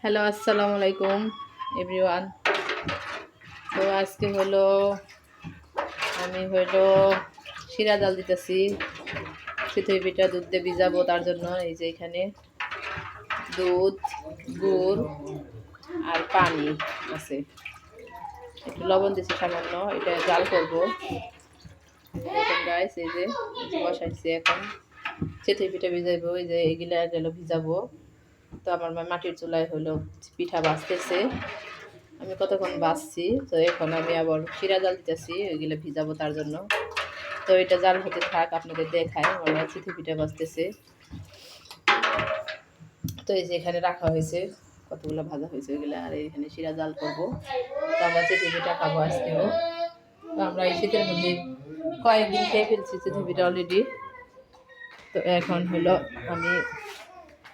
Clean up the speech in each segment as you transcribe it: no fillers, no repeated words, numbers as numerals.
Hello, আসসালামু আলাইকুম everyone. তো আজকে আমি শিরা জাল দিতেছি। চিতই পিঠা দুধ দিয়ে ভিজাবো, তার জন্য এই যে এখানে দুধ, গুড় আর পানি আছে, একটু লবণ দিচ্ছি সামান্য। এটা জাল করবো গাইস। এই যে বসাইছি, এখন চিতই পিঠা ভিজাইবো। এই যে এগুলা গেল ভিজাবো। তো আমার মাটির চুলায় পিঠা ভাজতেছে, আমি কতক্ষণ বাজছি। তো এখন আমি আবার শিরা জাল দিতেছি, ওইগুলো ভিজাবো তার জন্য। তো এটা জাল হতে থাক, আপনাদের দেখায়। আমার চিতই পিঠা ভাজতেছে। তো এই যে এখানে রাখা হয়েছে, কতগুলো ভাজা হয়েছে ওইগুলো, আর এখানে শিরা জাল করবো। তো আমরা চিতই পিঠা খাবো আজকেও। তো আমরা এই শীতের মধ্যে কয়েকদিন খেয়ে ফেলছি চিতই পিঠা অলরেডি। তো এখন আমি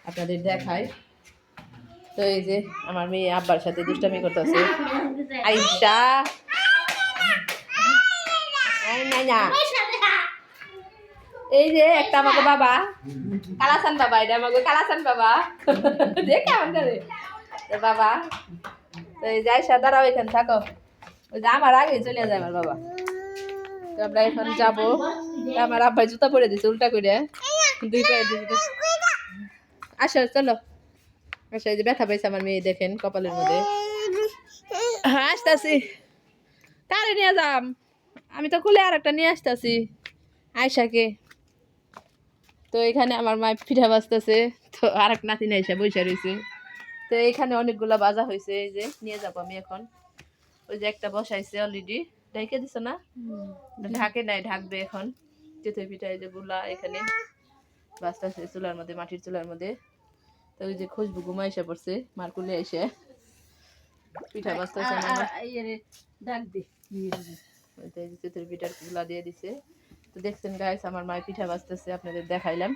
আপনাদের দেখাই। তো এই যে আমার মেয়ে আব্বার সাথে দুষ্টামি করতেছে। আইসা এই যে একটা আমাকে বাবা কালাসান বাবা, এটা আমাকে কালাসান বাবা দেখ কেমন করে বাবা। তো এই যে আইসা দাঁড়াও, এখানে থাকো। ওই যে আমার আগে চলে যায় আমার বাবা। তো আমরা এখন যাবো। আমার আব্বাই জুতা পরে দিচ্ছে উল্টা করে, দুই পায়ে দিচ্ছে। আসো চলো। আচ্ছা, এই যে ব্যথা পাইছে আমার মেয়ে, দেখেন কপালের মধ্যে। হ্যাঁ আসতেছি, কারে নিয়ে যাম? আমি তো খুলে আর একটা নিয়ে আসতেছি আয়সাকে। তো এখানে আমার মা পিঠা বাজতেছে, তো আর এক নাতি আয়সা বসে রয়েছে। তো এখানে অনেকগুলা বাজা হয়েছে, এই যে নিয়ে যাবো আমি এখন। ওই যে একটা বসাইছে অলরেডি, ঢেকে দিছে না? ঢাকে নাই, ঢাকবে এখন। চিতই পিঠা এই যে গুলা এখানে বাজতেছে চুলার মধ্যে, মাটির চুলার মধ্যে। তো ওই যে খুশবু ঘুমাইসা পড়ছে মারকুলে এসে পিঠা বাজতেছে ডাক দি চিতই পিঠার গুলা দিয়ে দিছে। তো দেখছেন গাইস, আমার মায়ের পিঠা বাজতেছে, আপনাদের দেখাইলাম।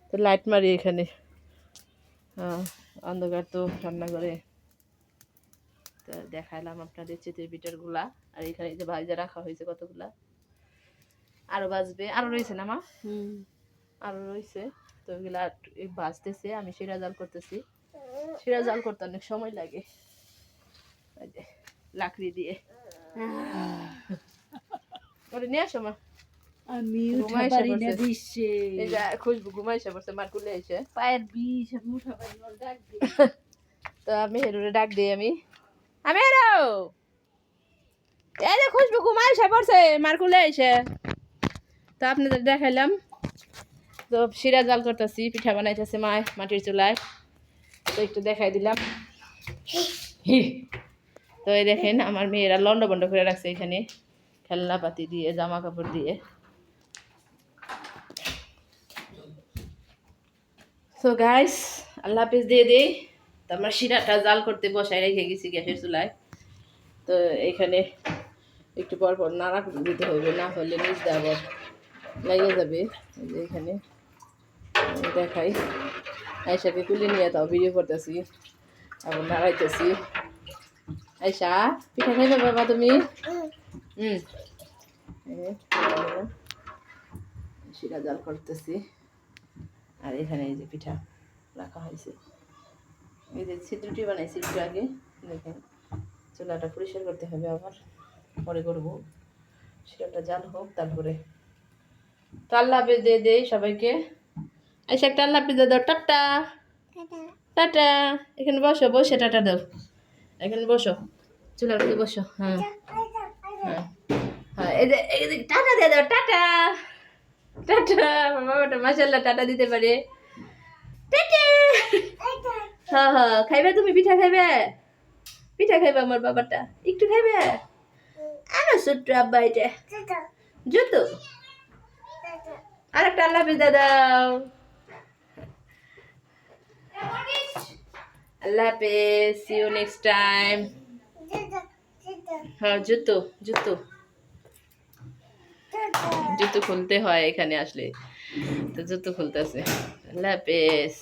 তো লাইট মারি এখানে, অন্ধকার তো রান্না করে। তো দেখাইলাম আপনাদের চিতই পিঠার গুলা। আর এখানে যে ভাজা রাখা হয়েছে কতগুলা, আরো বাজবে, আরো রয়েছে না মা? আরো রয়েছে। তো ওইগুলা বাজতেছে, আমি শিরা জাল করতেছি। শিরা জাল করতে অনেক সময় লাগে, লাকড়ি দিয়ে। ওরে নিয়ে আসো মা। আমি খুশবু ঘুমাইসা পড়ছে মারকুলে এসে পায়ের বিষ। তো আমি হেরুরে ডাক দিই, আমি হেরো, এই যে খুশবু ঘুমাইসা পড়ছে মারকুলে এসে। তো আপনাদের দেখাইলাম। তো শিরা জাল করতেছি, পিঠা বানাইতেছে মায় মাটির চুলায়। তো একটু দেখাই দিলাম। তো এই দেখেন আমার মেয়েরা লন্ড বন্ড করে রাখছে এখানে, খেলনা পাতি দিয়ে, জামা কাপড় দিয়ে। তো গাইস, আল্লাহ হাফেজ দিয়ে দিই। তো আমরা শিরাটা জাল করতে বসাই রেখে গেছি গ্যাসের চুলায়। তো এখানে একটু পর পর নাড়া দিতে হবে, না হলে নিচ দিয়ে আবার লেগে যাবে। এখানে দেখাই, আয়সাকে কুলে নিয়ে তাও ভিডিও করতেছি, আবার নাড়াইতেছি। আয়সা পিঠা খাইবে বাবা তুমি? শিরা জাল করতেছি। আর এখানে এই যে পিঠা রাখা হয়েছে, এই যে ছিদ্রটি বানাইছি একটু আগে। দেখেন চুলাটা পরিষ্কার করতে হবে, আবার পরে করবো। শিরাটা জাল হোক তারপরে। তো আল্লাহ হাফেজ দিয়ে দেই সবাইকে। আচ্ছা, একটা আল্লাহ হাফেজ দাও। Tata tata. এখানে বসো, বসে টাটা দাও। এখানে বসো, চুলার মধ্যে বসো। হ্যাঁ হ্যাঁ হ্যাঁ, এই যে টাটা দিয়ে দাও। Tata tata. আমার বাবাটা মাশাআল্লাহ টাটা দিতে পারে। টাটা। হ্যাঁ হ্যাঁ, খাইবে তুমি? পিঠা খাইবে? পিঠা খাইবে আমার বাবাটা? একটু খাইবে? আরো ছোট্ট আব্বা, এটা জুতো। আর একটা আল্লাহ হাফেজ দাও। আল্লাহ হাফেজ, সি ইউ নেক্সট টাইম। হ্যাঁ, জুতো জুতো জুতো খুলতে হয় এখানে আসলে, তো জুতো খুলতেছে। আল্লাহ হাফেজ।